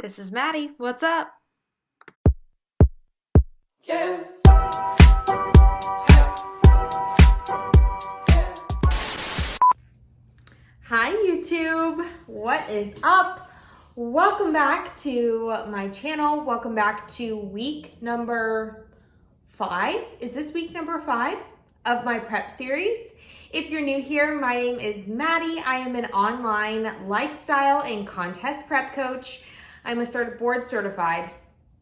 This is Maddie. What's up? Yeah. Hi YouTube. What is up? Welcome back to my channel. Welcome back to week number 5. Is this week number 5 of my prep series? If you're new here, my name is Maddie. I am an online lifestyle and contest prep coach. I'm a board certified.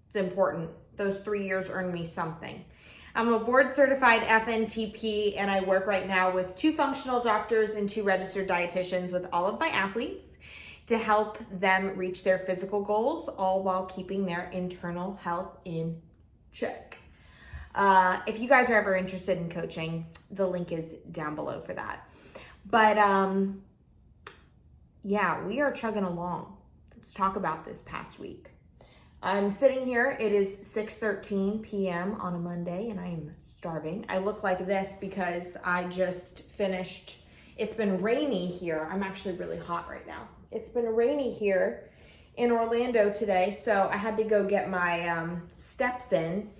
It's important. Those 3 years earned me something. I'm a board certified FNTP, and I work right now with 2 functional doctors and 2 registered dietitians with all of my athletes to help them reach their physical goals, all while keeping their internal health in check. If you guys are ever interested in coaching, the link is down below for that. But yeah, we are chugging along. Let's talk about this past week. I'm sitting here, it is 6:13 p.m. on a Monday, and I am starving. I look like this because I just finished, it's been rainy here. I'm actually really hot right now. It's been rainy here in Orlando today, so I had to go get my steps in.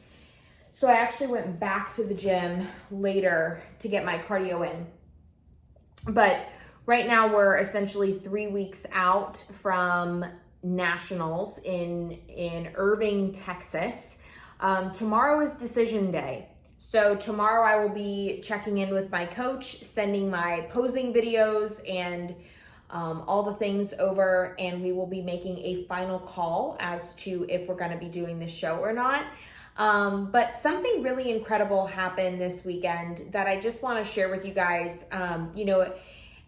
So I actually went back to the gym later to get my cardio in. But right now we're essentially 3 weeks out from nationals in Irving, Texas. Tomorrow is decision day. So tomorrow I will be checking in with my coach, sending my posing videos and all the things over, and we will be making a final call as to if we're going to be doing this show or not. But something really incredible happened this weekend that I just want to share with you guys.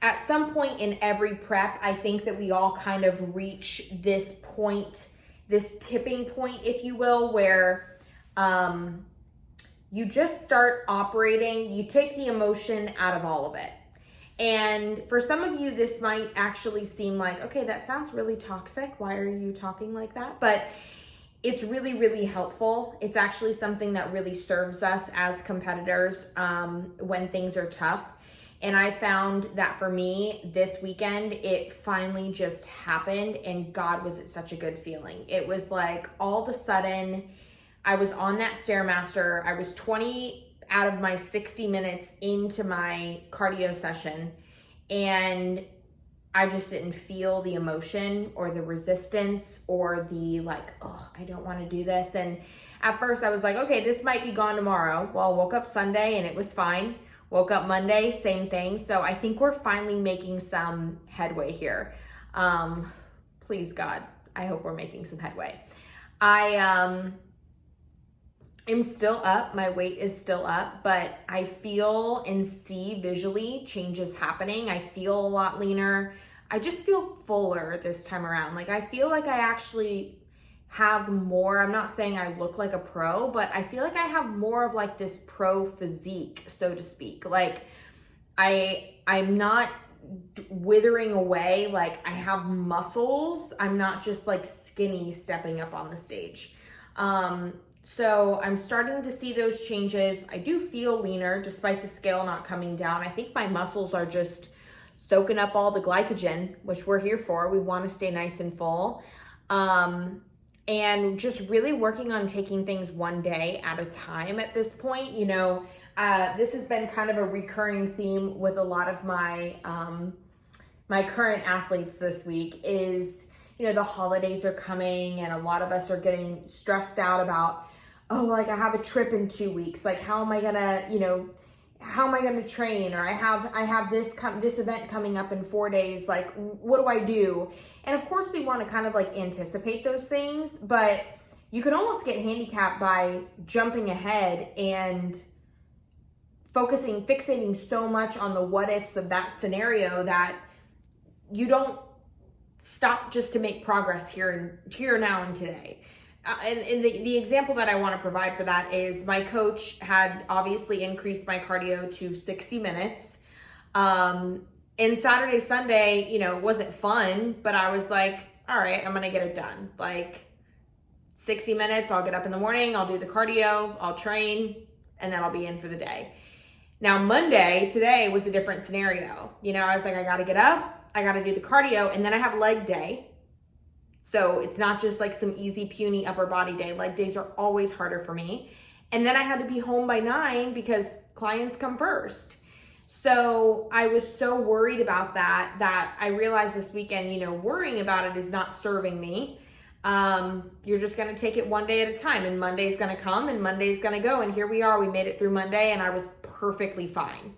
At some point in every prep, I think that we all kind of reach this point, this tipping point, if you will, where you just start operating, you take the emotion out of all of it. And for some of you, this might actually seem like, okay, that sounds really toxic. Why are you talking like that? But it's really, really helpful. It's actually something that really serves us as competitors when things are tough. And I found that for me this weekend, it finally just happened, and God, was it such a good feeling. It was like all of a sudden I was on that Stairmaster. I was 20 out of my 60 minutes into my cardio session, and I just didn't feel the emotion or the resistance or the oh, I don't want to do this. And at first I was like, okay, this might be gone tomorrow. Well, I woke up Sunday and it was fine. Woke up Monday, same thing. So I think we're finally making some headway here. Please God, I hope we're making some headway. I am still up, my weight is still up, but I feel and see visually changes happening. I feel a lot leaner. I just feel fuller this time around. Like I feel like I actually have more. I'm not saying I look like a pro, but I feel like I have more of like this pro physique, so to speak. Like I'm not withering away. Like I have muscles. I'm not just like skinny stepping up on the stage. So I'm starting to see those changes. I do feel leaner despite the scale not coming down. I think my muscles are just soaking up all the glycogen, which we're here for. We want to stay nice and full. And just really working on taking things one day at a time at this point. This has been kind of a recurring theme with a lot of my my current athletes this week is, the holidays are coming and a lot of us are getting stressed out about, oh, like I have a trip in 2 weeks. Like, how am I gonna, how am I gonna train? Or I have this event coming up in 4 days. Like, what do I do? And of course we want to kind of like anticipate those things, but you can almost get handicapped by jumping ahead and fixating so much on the what ifs of that scenario that you don't stop just to make progress here now and today. And the example that I want to provide for that is my coach had obviously increased my cardio to 60 minutes. And Saturday, Sunday, it wasn't fun, but I was like, all right, I'm going to get it done. Like 60 minutes, I'll get up in the morning, I'll do the cardio, I'll train, and then I'll be in for the day. Now, Monday, today was a different scenario. I was like, I got to get up, I got to do the cardio, and then I have leg day. So it's not just like some easy puny upper body day. Leg days are always harder for me. And then I had to be home by 9 because clients come first. So I was so worried about that I realized this weekend, worrying about it is not serving me. You're just going to take it one day at a time, and Monday's going to come and Monday's going to go. And here we are, we made it through Monday and I was perfectly fine.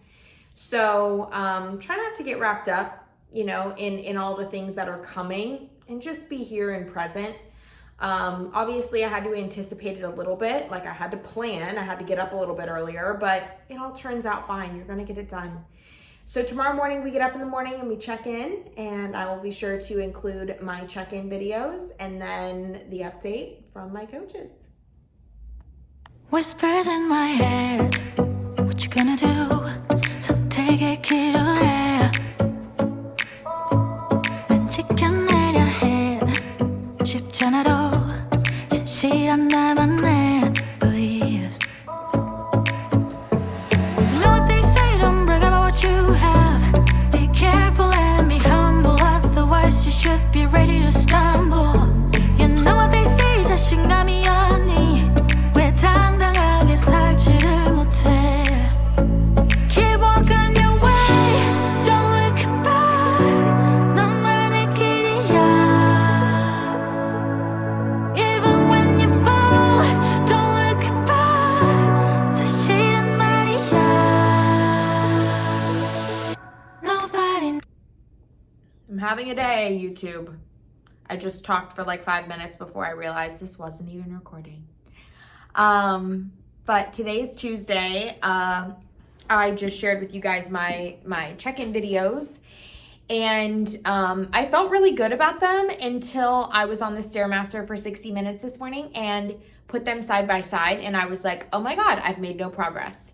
So, try not to get wrapped up, in all the things that are coming, and just be here and present. Obviously I had to anticipate it a little bit. Like I had to plan, I had to get up a little bit earlier, but it all turns out fine. You're going to get it done. So tomorrow morning we get up in the morning and we check in, and I will be sure to include my check-in videos and then the update from my coaches. Whispers in my head, what you gonna do? 선택의 기로에 난 지켜내려 해. 쉽지 않아도 진실한 나만의 beliefs. You know what they say, don't brag about what you have. Be careful and be humble, otherwise you should be ready to stumble. You know what they say, 자신감이 없니? 왜 당당하게 살지를 못해? Keep walking your way, don't look back. 너만의 길이야. Even when you fall, don't look back. 사실은 말이야. Nobody. I'm having a day, YouTube. I just talked for like 5 minutes before I realized this wasn't even recording. But today's Tuesday. I just shared with you guys my check-in videos, and I felt really good about them until I was on the Stairmaster for 60 minutes this morning and put them side by side, and I was like, oh my God, I've made no progress.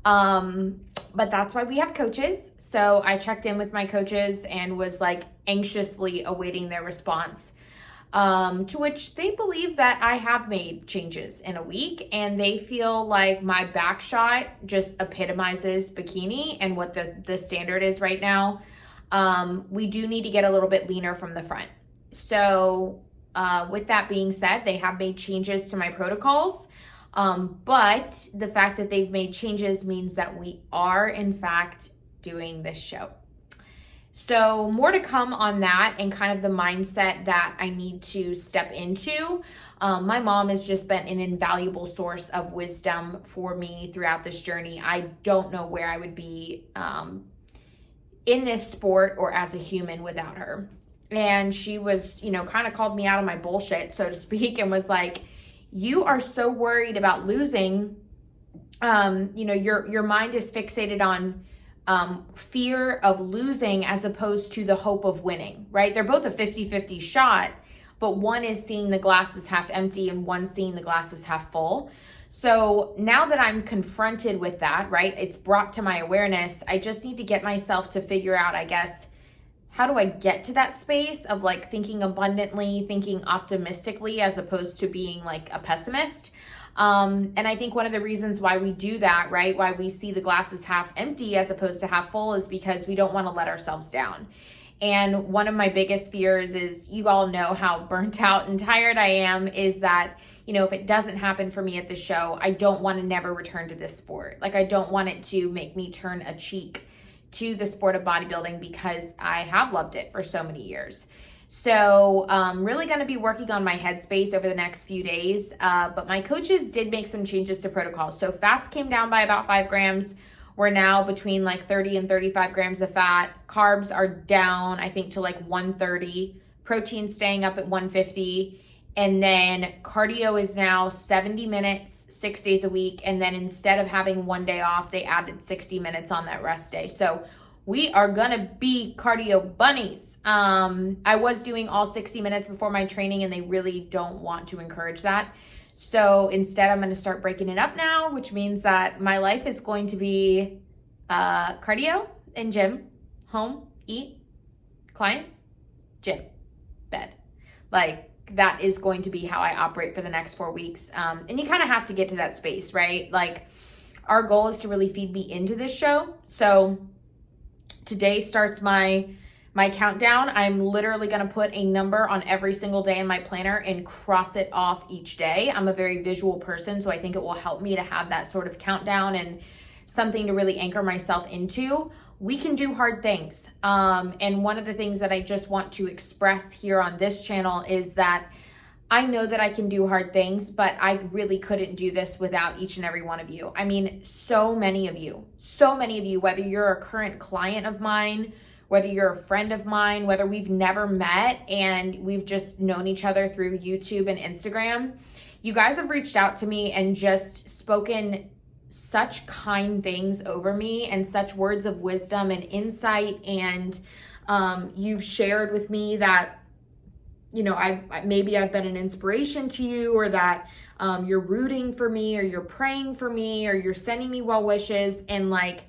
But that's why we have coaches. So I checked in with my coaches and was like anxiously awaiting their response. To which they believe that I have made changes in a week, and they feel like my back shot just epitomizes bikini and what the standard is right now. We do need to get a little bit leaner from the front. So with that being said, they have made changes to my protocols. But the fact that they've made changes means that we are in fact doing this show. So more to come on that and kind of the mindset that I need to step into. My mom has just been an invaluable source of wisdom for me throughout this journey. I don't know where I would be in this sport or as a human without her. And she was, kind of called me out of my bullshit, so to speak, and was like, you are so worried about losing. Your mind is fixated on fear of losing as opposed to the hope of winning, right? They're both a 50-50 shot, but one is seeing the glass is half empty and one seeing the glass is half full. So now that I'm confronted with that, right, it's brought to my awareness, I just need to get myself to figure out, I guess, how do I get to that space of like thinking abundantly, thinking optimistically, as opposed to being like a pessimist. And I think one of the reasons why we do that, right, why we see the glass as half empty as opposed to half full, is because we don't want to let ourselves down. And one of my biggest fears is, you all know how burnt out and tired I am, is that, if it doesn't happen for me at the show, I don't want to never return to this sport. Like, I don't want it to make me turn a cheek to the sport of bodybuilding, because I have loved it for so many years. So really going to be working on my headspace over the next few days. But my coaches did make some changes to protocols. So fats came down by about 5 grams. We're now between like 30 and 35 grams of fat. Carbs are down, I think, to like 130. Protein staying up at 150. And then cardio is now 70 minutes, 6 days a week. And then instead of having one day off, they added 60 minutes on that rest day. So we are gonna be cardio bunnies. I was doing all 60 minutes before my training, and they really don't want to encourage that. So instead, I'm gonna start breaking it up now, which means that my life is going to be cardio and gym, home, eat, clients, gym, bed. Like, that is going to be how I operate for the next 4 weeks. And you kind of have to get to that space, right? Like, our goal is to really feed me into this show. So today starts my my countdown. I'm literally going to put a number on every single day in my planner and cross it off each day. I'm a very visual person, so I think it will help me to have that sort of countdown and something to really anchor myself into. We can do hard things. And one of the things that I just want to express here on this channel is that I know that I can do hard things, but I really couldn't do this without each and every one of you. I mean, so many of you, whether you're a current client of mine, whether you're a friend of mine, whether we've never met and we've just known each other through YouTube and Instagram, you guys have reached out to me and just spoken such kind things over me and such words of wisdom and insight. And you've shared with me that, you know, I've been an inspiration to you, or that you're rooting for me, or you're praying for me, or you're sending me well wishes. And like,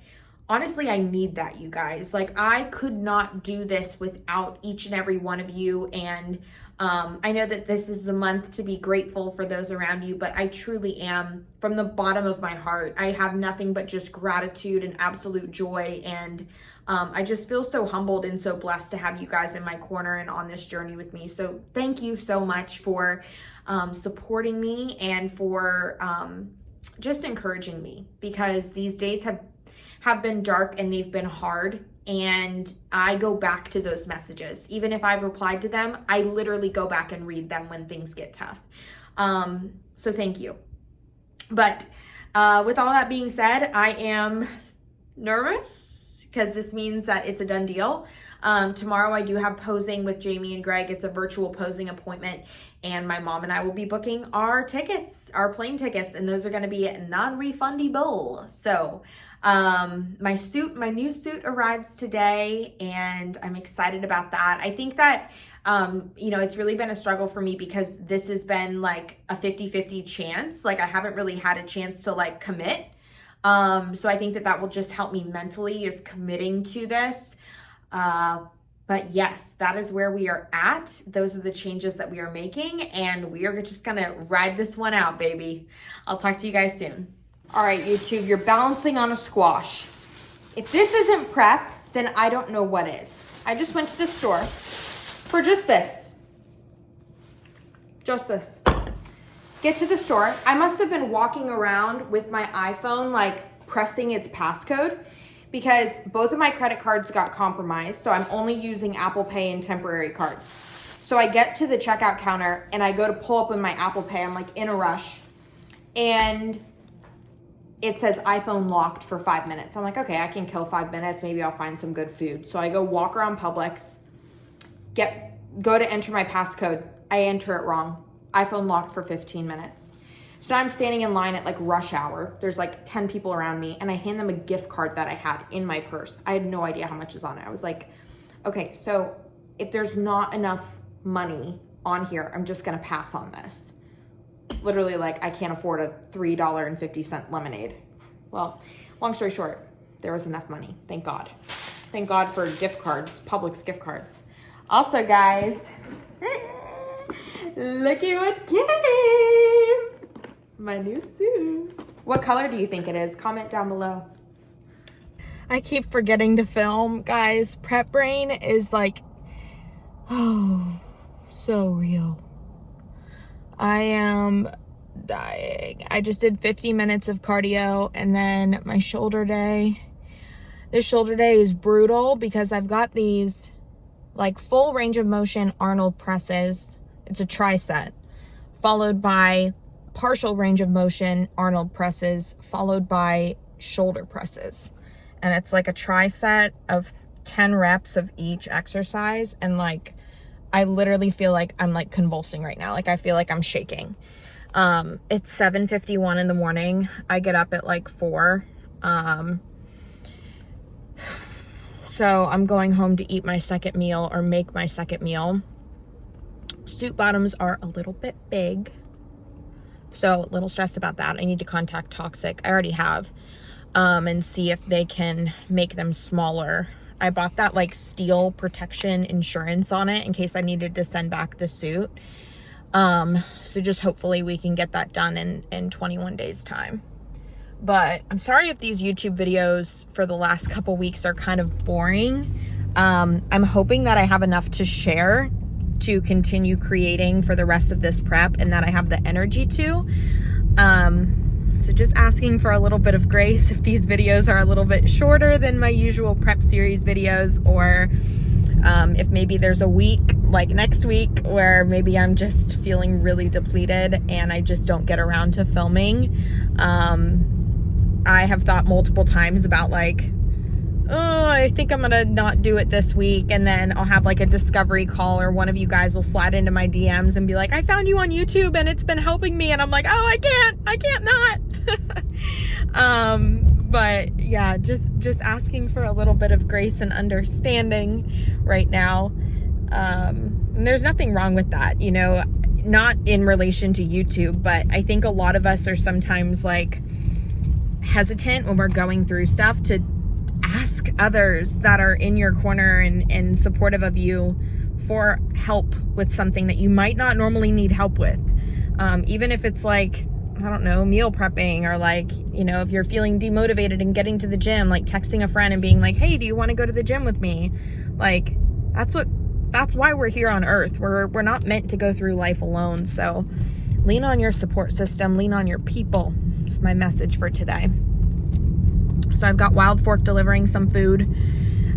honestly, I need that, you guys. Like, I could not do this without each and every one of you. And I know that this is the month to be grateful for those around you, but I truly am, from the bottom of my heart. I have nothing but just gratitude and absolute joy. And I just feel so humbled and so blessed to have you guys in my corner and on this journey with me. So thank you so much for supporting me and for just encouraging me, because these days have been dark and they've been hard. And I go back to those messages. Even if I've replied to them, I literally go back and read them when things get tough. So thank you. But with all that being said, I am nervous because this means that it's a done deal. Tomorrow I do have posing with Jamie and Greg. It's a virtual posing appointment, and my mom and I will be booking our tickets, our plane tickets, and those are going to be non-refundable. So my new suit arrives today, and I'm excited about that. I think that, you know, it's really been a struggle for me because this has been like a 50-50 chance. Like, I haven't really had a chance to like commit. So I think that will just help me mentally, is committing to this. But yes, that is where we are at. Those are the changes that we are making, and we are just gonna ride this one out, baby. I'll talk to you guys soon. All right, YouTube, you're balancing on a squash. If this isn't prep, then I don't know what is. I just went to the store for just this. Just this. Get to the store. I must have been walking around with my iPhone, like pressing its passcode, because both of my credit cards got compromised. So I'm only using Apple Pay and temporary cards. So I get to the checkout counter and I go to pull up in my Apple Pay. I'm like in a rush. And it says iPhone locked for 5 minutes. I'm like, okay, I can kill 5 minutes. Maybe I'll find some good food. So I go walk around Publix, go to enter my passcode. I enter it wrong. iPhone locked for 15 minutes. So I'm standing in line at like rush hour. There's like 10 people around me, and I hand them a gift card that I had in my purse. I had no idea how much is on it. I was like, okay, so if there's not enough money on here, I'm just gonna pass on this. Literally, like, I can't afford a $3.50 lemonade. Well, long story short, there was enough money. Thank God. Thank God for gift cards, Publix gift cards. Also, guys, look at what came. My new suit. What color do you think it is? Comment down below. I keep forgetting to film, guys. Prep brain is like, oh, so real. I am dying. I just did 50 minutes of cardio, and then my shoulder day. This shoulder day is brutal because I've got these like full range of motion Arnold presses. It's a tri-set, followed by partial range of motion Arnold presses, followed by shoulder presses. And it's like a tri-set of 10 reps of each exercise. And like, I literally feel like I'm like convulsing right now. Like, I feel like I'm shaking. It's 7:51 in the morning. I get up at like 4. So I'm going home to eat my second meal, or make my second meal. Suit bottoms are a little bit big, so a little stressed about that. I need to contact Toxic. I already have, and see if they can make them smaller. I bought that like steel protection insurance on it in case I needed to send back the suit. So just hopefully we can get that done in 21 days time. But I'm sorry if these YouTube videos for the last couple weeks are kind of boring. I'm hoping that I have enough to share to continue creating for the rest of this prep and that I have the energy to. So just asking for a little bit of grace if these videos are a little bit shorter than my usual prep series videos, or if maybe there's a week like next week where maybe I'm just feeling really depleted and I just don't get around to filming. I have thought multiple times about like, oh, I think I'm gonna not do it this week, and then I'll have like a discovery call, or one of you guys will slide into my DMs and be like, I found you on YouTube and it's been helping me, and I'm like, oh, I can't not. But yeah, just asking for a little bit of grace and understanding right now. And there's nothing wrong with that, you know, not in relation to YouTube, but I think a lot of us are sometimes like hesitant when we're going through stuff to ask others that are in your corner and supportive of you for help with something that you might not normally need help with. Even if it's like, I don't know, meal prepping, or like, you know, if you're feeling demotivated and getting to the gym, like texting a friend and being like, hey, do you want to go to the gym with me? Like, that's why we're here on earth. We're not meant to go through life alone. So lean on your support system, lean on your people. It's my message for today. So I've got Wild Fork delivering some food.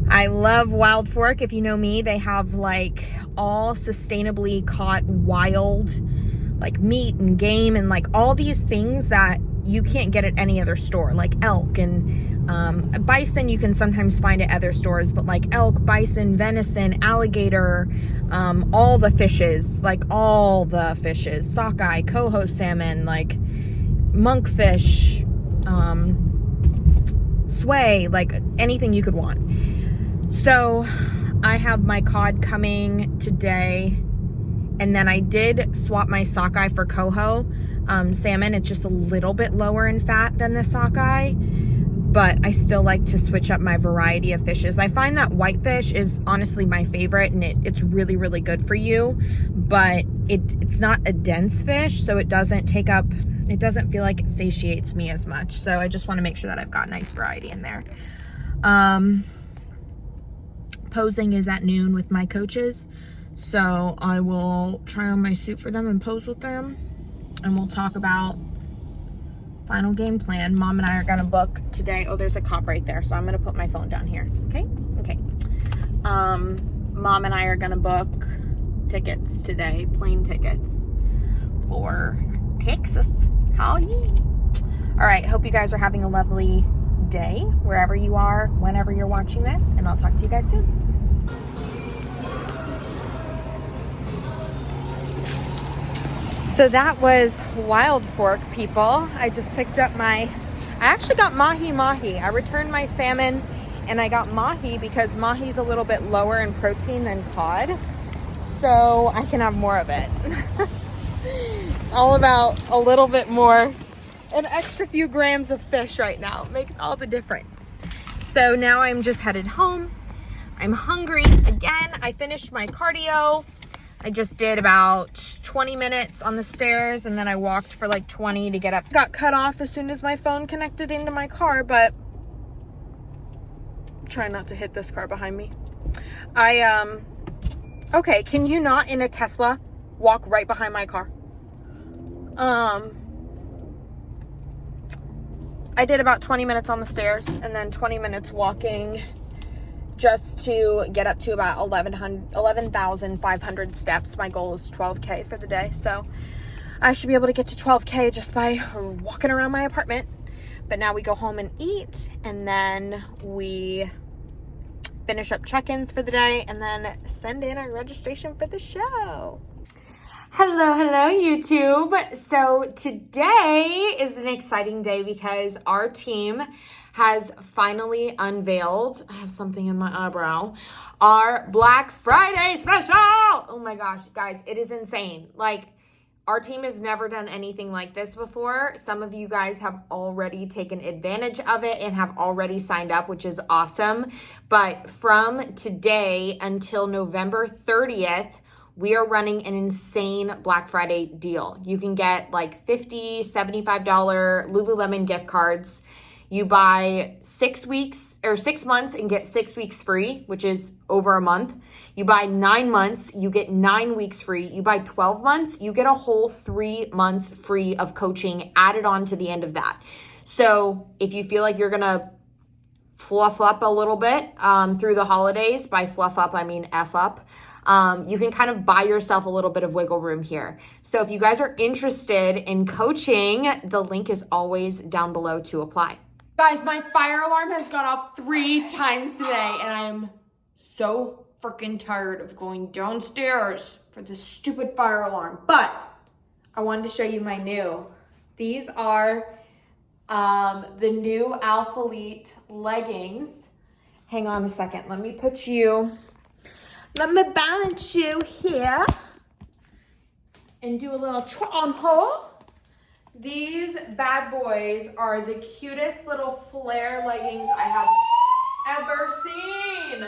I love Wild Fork. If you know me, they have like all sustainably caught wild like meat and game and like all these things that you can't get at any other store, like elk and bison you can sometimes find at other stores, but like elk, bison, venison, alligator, all the fishes, sockeye, coho salmon, like monkfish, sway, like anything you could want. So I have my cod coming today, and then I did swap my sockeye for coho salmon. It's just a little bit lower in fat than the sockeye, but I still like to switch up my variety of fishes. I find that whitefish is honestly my favorite, and it's really, really good for you, but it's not a dense fish, so it doesn't feel like it satiates me as much. So I just want to make sure that I've got nice variety in there. Posing is at noon with my coaches, so I will try on my suit for them and pose with them, and we'll talk about final game plan. Mom and I are gonna book today. Oh, there's a cop right there, so I'm gonna put my phone down here. Okay. Mom and I are gonna book tickets today, plane tickets for Texas. All right, hope you guys are having a lovely day wherever you are, whenever you're watching this, and I'll talk to you guys soon. So that was Wild Fork, people. I just picked up I actually got mahi. I returned my salmon and I got mahi because mahi's a little bit lower in protein than cod, so I can have more of it. It's all about a little bit more, an extra few grams of fish right now. It makes all the difference. So now I'm just headed home. I'm hungry again. I finished my cardio. I just did about 20 minutes on the stairs, and then I walked for like 20 to get up. Got cut off as soon as my phone connected into my car, but try not to hit this car behind me. Okay, can you not in a Tesla walk right behind my car? I did about 20 minutes on the stairs and then 20 minutes walking just to get up to about 11,500 steps. My goal is 12K for the day. So I should be able to get to 12K just by walking around my apartment. But now we go home and eat, and then we finish up check-ins for the day, and then send in our registration for the show. Hello, YouTube. So today is an exciting day because our team has finally unveiled, I have something in my eyebrow, our Black Friday special. Oh my gosh, guys, it is insane. Like, our team has never done anything like this before. Some of you guys have already taken advantage of it and have already signed up, which is awesome. But from today until November 30th, we are running an insane Black Friday deal. You can get like $50, $75 Lululemon gift cards. You buy 6 weeks or 6 months and get 6 weeks free, which is over a month. You buy 9 months, you get 9 weeks free. You buy 12 months, you get a whole 3 months free of coaching added on to the end of that. So if you feel like you're gonna fluff up a little bit through the holidays, by fluff up, I mean F up, you can kind of buy yourself a little bit of wiggle room here. So if you guys are interested in coaching, the link is always down below to apply. Guys, my fire alarm has gone off 3 times today, and I am so freaking tired of going downstairs for this stupid fire alarm. But I wanted to show you my new. These are the new Alpha Elite leggings. Hang on a second. Let me balance you here and do a little try on haul. These bad boys are the cutest little flare leggings I have ever seen.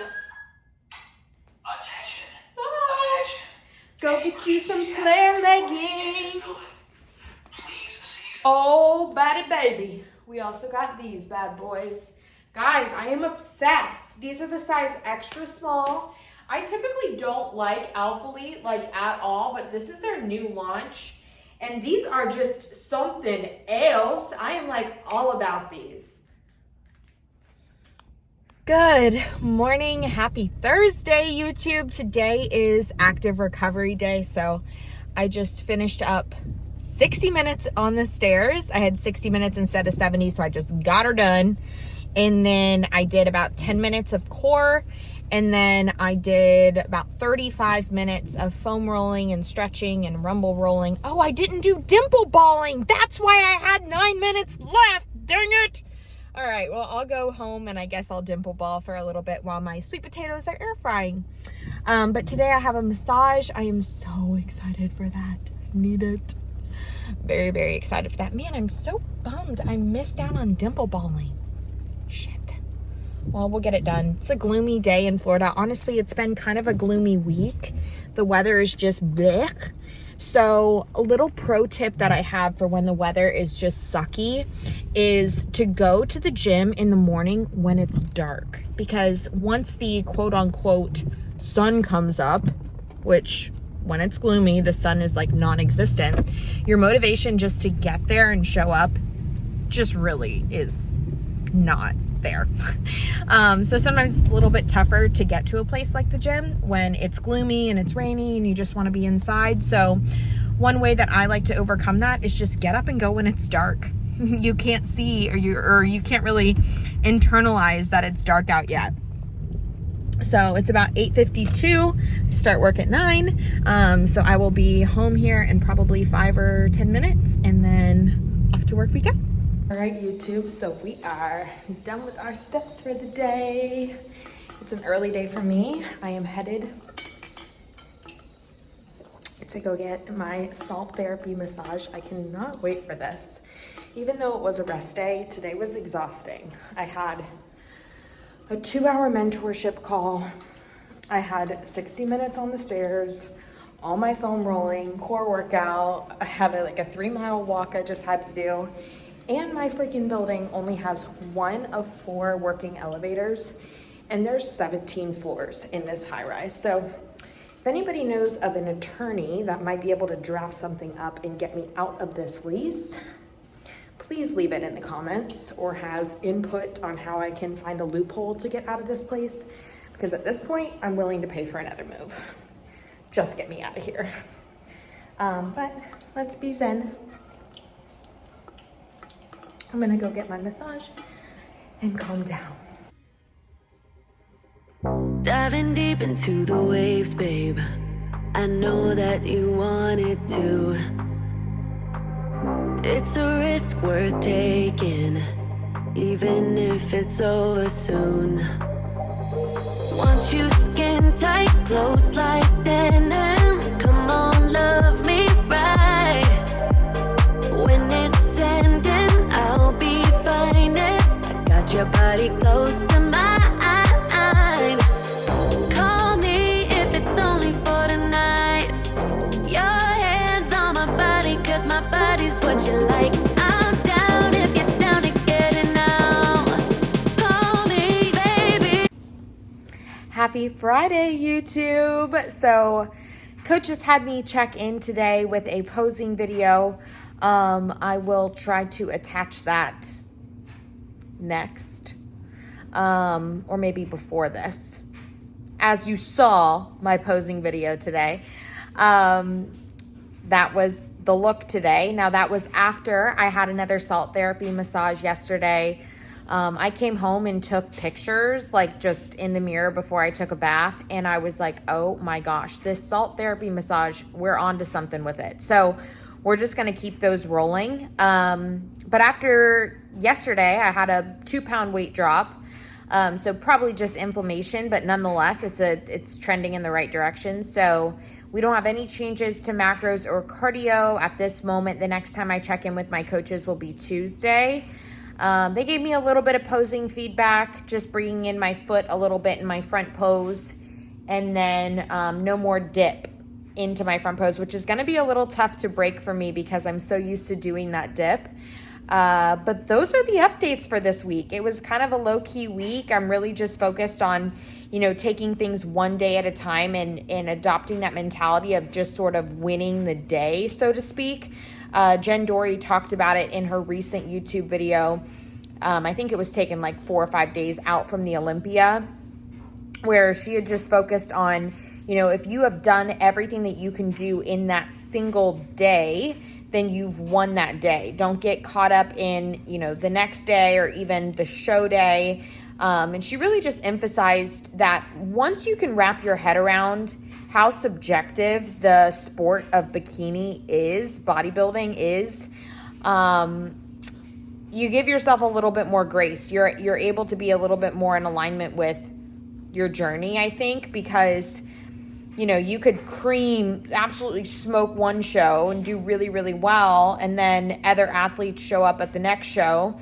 Go get you some flare leggings. Oh, baby. We also got these bad boys. Guys, I am obsessed. These are the size extra small. I typically don't like Alpha Elite like at all, but this is their new launch. And these are just something else. I am like all about these. Good morning. Happy Thursday, YouTube. Today is active recovery day. So I just finished up 60 minutes on the stairs. I had 60 minutes instead of 70, so I just got her done. And then I did about 10 minutes of core. And then I did about 35 minutes of foam rolling and stretching and rumble rolling. Oh, I didn't do dimple balling. That's why I had 9 minutes left. Dang it. All right, well, I'll go home and I guess I'll dimple ball for a little bit while my sweet potatoes are air frying. But today I have a massage. I am so excited for that. I need it. Very, very excited for that. Man, I'm so bummed I missed out on dimple balling. Shit. Well, we'll get it done. It's a gloomy day in Florida. Honestly, it's been kind of a gloomy week. The weather is just blech. So a little pro tip that I have for when the weather is just sucky is to go to the gym in the morning when it's dark. Because once the quote unquote sun comes up, which when it's gloomy, the sun is like non-existent, your motivation just to get there and show up just really is not there. So sometimes it's a little bit tougher to get to a place like the gym when it's gloomy and it's rainy and you just want to be inside. So one way that I like to overcome that is just get up and go when it's dark. You can't see or you can't really internalize that it's dark out yet. So it's about 8:52. Start work at 9. So I will be home here in probably 5 or 10 minutes, and then off to work we go. All right, YouTube, so we are done with our steps for the day. It's an early day for me. I am headed to go get my salt therapy massage. I cannot wait for this. Even though it was a rest day, today was exhausting. I had a 2-hour mentorship call. I had 60 minutes on the stairs, all my foam rolling, core workout. I had like a 3-mile walk I just had to do. And my freaking building only has 1 of 4 working elevators, and there's 17 floors in this high rise. So if anybody knows of an attorney that might be able to draft something up and get me out of this lease, please leave it in the comments, or has input on how I can find a loophole to get out of this place, because at this point, I'm willing to pay for another move. Just get me out of here. But let's be zen. I'm gonna go get my massage and calm down. Diving deep into the waves, babe. I know that you wanted to. It's a risk worth taking, even if it's over soon. Want you skin tight, close like denim. Come on, love me right. When it's ending, I'll be fine. I got your body close to mine. Call me if it's only for tonight. Your hands on my body, 'cause my body's what you like. I'm down if you're down to get it now. Happy Friday, YouTube. So Coach has had me check in today with a posing video. I will try to attach that next, or maybe before this. As you saw my posing video today, that was the look today. Now that was after I had another salt therapy massage yesterday. I came home and took pictures, like just in the mirror before I took a bath. And I was like, oh my gosh, this salt therapy massage, we're on to something with it. So we're just going to keep those rolling. But after yesterday, I had a 2-pound weight drop. So probably just inflammation, but nonetheless, it's trending in the right direction. So we don't have any changes to macros or cardio at this moment. The next time I check in with my coaches will be Tuesday. They gave me a little bit of posing feedback, just bringing in my foot a little bit in my front pose, and then no more dip into my front pose, which is going to be a little tough to break for me because I'm so used to doing that dip. But those are the updates for this week. It was kind of a low-key week. I'm really just focused on, taking things one day at a time and adopting that mentality of just sort of winning the day, so to speak. Jen Dory talked about it in her recent YouTube video. I think it was taken like 4 or 5 days out from the Olympia, where she had just focused on, if you have done everything that you can do in that single day, then you've won that day. Don't get caught up in, the next day or even the show day. And she really just emphasized that once you can wrap your head around how subjective the sport of bikini is, bodybuilding is, you give yourself a little bit more grace. You're able to be a little bit more in alignment with your journey, I think, because you could absolutely smoke one show and do really, really well, and then other athletes show up at the next show,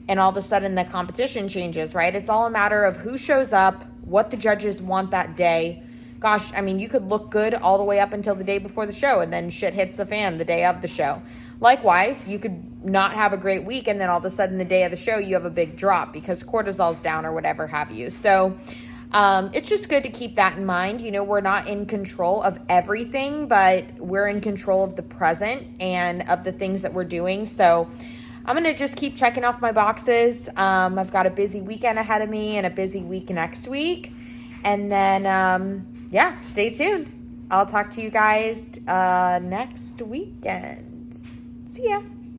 and all of a sudden the competition changes, right? It's all a matter of who shows up, what the judges want that day. Gosh, you could look good all the way up until the day before the show, and then shit hits the fan the day of the show. Likewise, you could not have a great week, and then all of a sudden the day of the show, you have a big drop because cortisol's down or whatever have you. So it's just good to keep that in mind. We're not in control of everything, but we're in control of the present and of the things that we're doing. So I'm going to just keep checking off my boxes. I've got a busy weekend ahead of me and a busy week next week. And then, stay tuned. I'll talk to you guys next weekend. See ya.